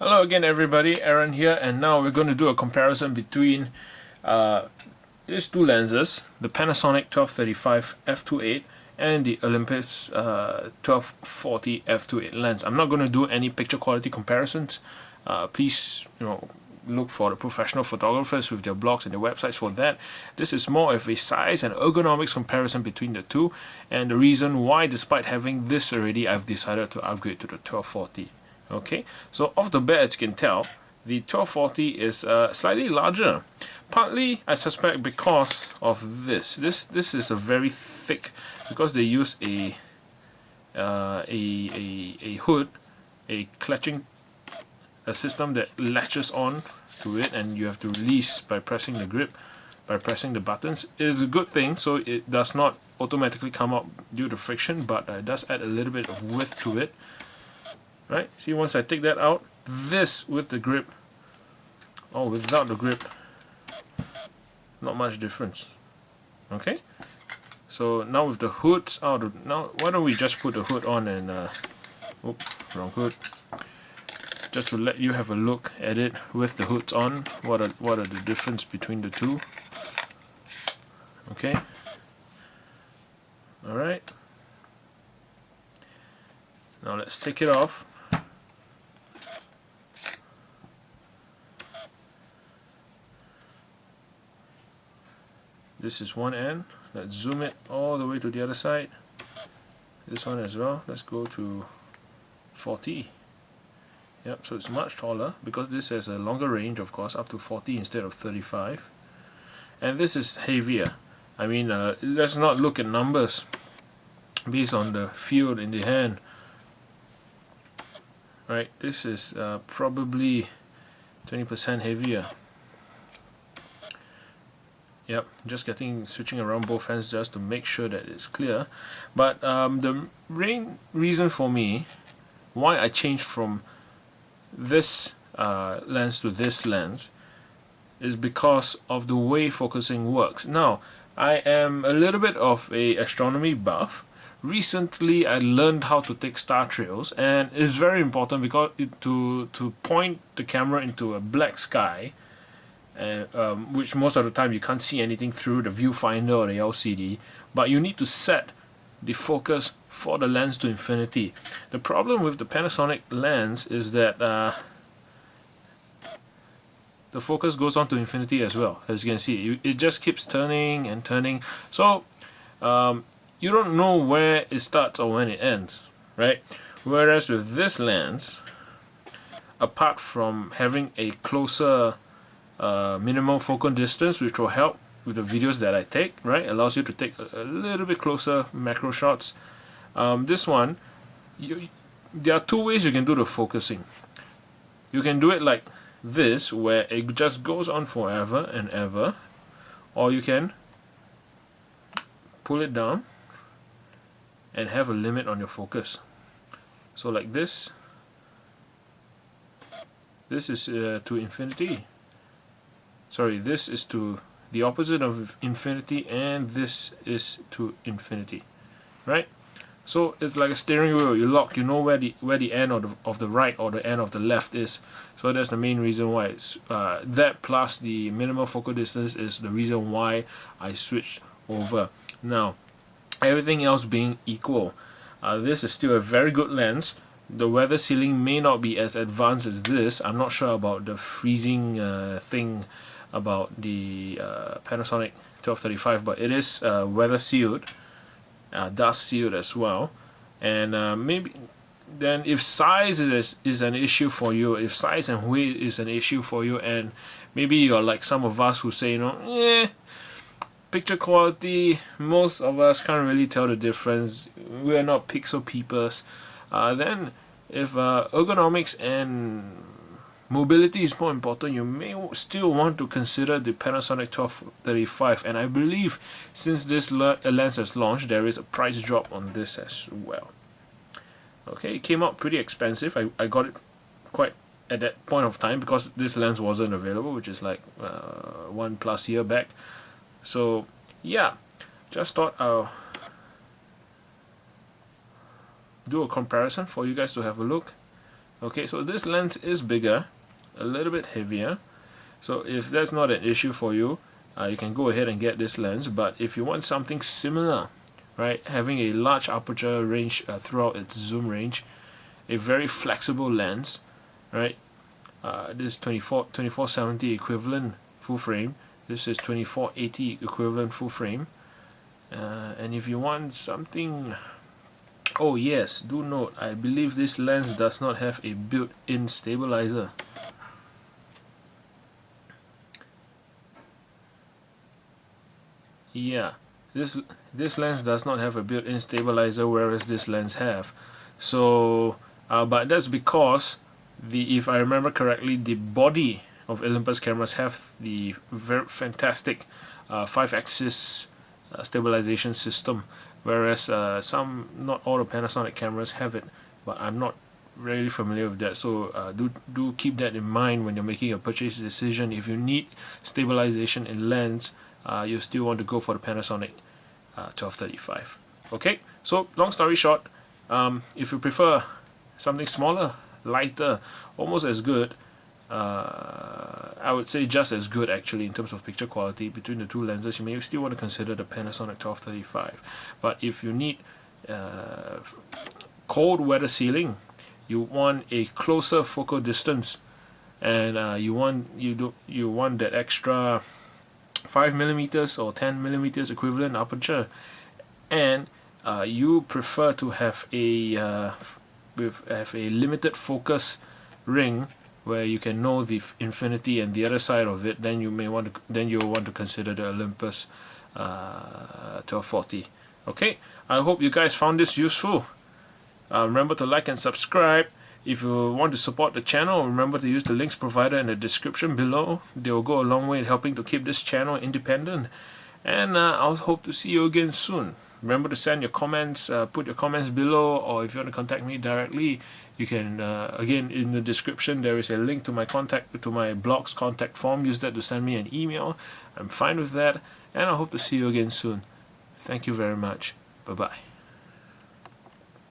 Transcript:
Hello again everybody, Aaron here, and now we're going to do a comparison between these two lenses, the Panasonic 1235 f2.8 and the Olympus 1240 f2.8 lens. I'm not going to do any picture quality comparisons. Please, look for the professional photographers with their blogs and their websites for that. This is more of a size and ergonomics comparison between the two, and the reason why, despite having this already, I've decided to upgrade to the 1240. Okay, so off the bat, as you can tell, the 1240 is slightly larger. Partly, I suspect, because of this. This is a very thick, because they use a hood, a clutching, a system that latches on to it, and you have to release by pressing the grip, by pressing the buttons. It is a good thing, so it does not automatically come up due to friction, but it does add a little bit of width to it. Right? See, once I take that out, this with the grip or without the grip, not much difference. Okay? So now with the hoods out, now why don't we just put the hood on and oops, wrong hood. Just to let you have a look at it with the hoods on. What are the difference between the two? Okay. Alright. Now let's take it off. This is one end. Let's zoom it all the way to the other side. This one as well. Let's go to 40. Yep, so it's much taller because this has a longer range, of course, up to 40 instead of 35. And this is heavier. I mean, let's not look at numbers based on the feel in the hand. Right, this is probably 20% heavier. Yep, just switching around both hands just to make sure that it's clear. But the main reason for me why I changed from this lens to this lens is because of the way focusing works. Now, I am a little bit of a astronomy buff. Recently, I learned how to take star trails, and it's very important because to point the camera into a black sky, which most of the time you can't see anything through the viewfinder or the LCD, but you need to set the focus for the lens to infinity. The problem with the Panasonic lens is that the focus goes on to infinity as well. As you can see, it just keeps turning and turning, so you don't know where it starts or when it ends, right? Whereas with this lens, apart from having a closer minimum focal distance, which will help with the videos that I take, right? Allows you to take a little bit closer macro shots. This one, there are two ways you can do the focusing. You can do it like this, where it just goes on forever and ever, or you can pull it down and have a limit on your focus. So like this. This is to infinity. Sorry, this is to the opposite of infinity, and this is to infinity, right? So it's like a steering wheel. You lock, you know where the end of the right or the end of the left is. So that's the main reason why it's, that plus the minimal focal distance is the reason why I switched over. Now, everything else being equal, this is still a very good lens. The weather sealing may not be as advanced as this. I'm not sure about the freezing thing about the Panasonic 1235, but it is weather sealed, dust sealed as well. And maybe then, if size is an issue for you, if size and weight is an issue for you, and maybe you're like some of us who say, picture quality, most of us can't really tell the difference, we're not pixel peepers, then if ergonomics and mobility is more important, you may still want to consider the Panasonic 1235. And I believe since this lens has launched, there is a price drop on this as well. Okay, it came out pretty expensive. I got it quite at that point of time because this lens wasn't available, which is like 1+ year back. So yeah, just thought I'll do a comparison for you guys to have a look. Okay, so this lens is bigger, a little bit heavier. So if that's not an issue for you, you can go ahead and get this lens. But if you want something similar, right, having a large aperture range throughout its zoom range, a very flexible lens, right, this 2470 equivalent full frame, this is 2480 equivalent full frame, and if you want something, oh yes, do note, I believe this lens does not have a built-in stabilizer. Yeah, this lens does not have a built-in stabilizer, whereas this lens have. So, but that's because if I remember correctly, the body of Olympus cameras have the very fantastic 5-axis stabilization system, whereas not all the Panasonic cameras have it. But I'm not really familiar with that, so do keep that in mind when you're making a purchase decision. If you need stabilization in lens, you still want to go for the Panasonic 1235. Okay, so long story short, if you prefer something smaller, lighter, almost as good, I would say just as good actually in terms of picture quality between the two lenses, you may still want to consider the Panasonic 1235. But if you need cold weather sealing, you want a closer focal distance, and you want that extra 5mm or 10mm equivalent aperture, and you prefer to have a limited focus ring where you can know the infinity and the other side of it, then you'll want to consider the Olympus 1240. Okay, I hope you guys found this useful. Remember to like and subscribe. If you want to support the channel, remember to use the links provided in the description below. They will go a long way in helping to keep this channel independent. And I'll hope to see you again soon. Remember to send your comments, put your comments below, or if you want to contact me directly, you can, again, in the description there is a link to my blog's contact form. Use that to send me an email. I'm fine with that, and I hope to see you again soon. Thank you very much. Bye-bye.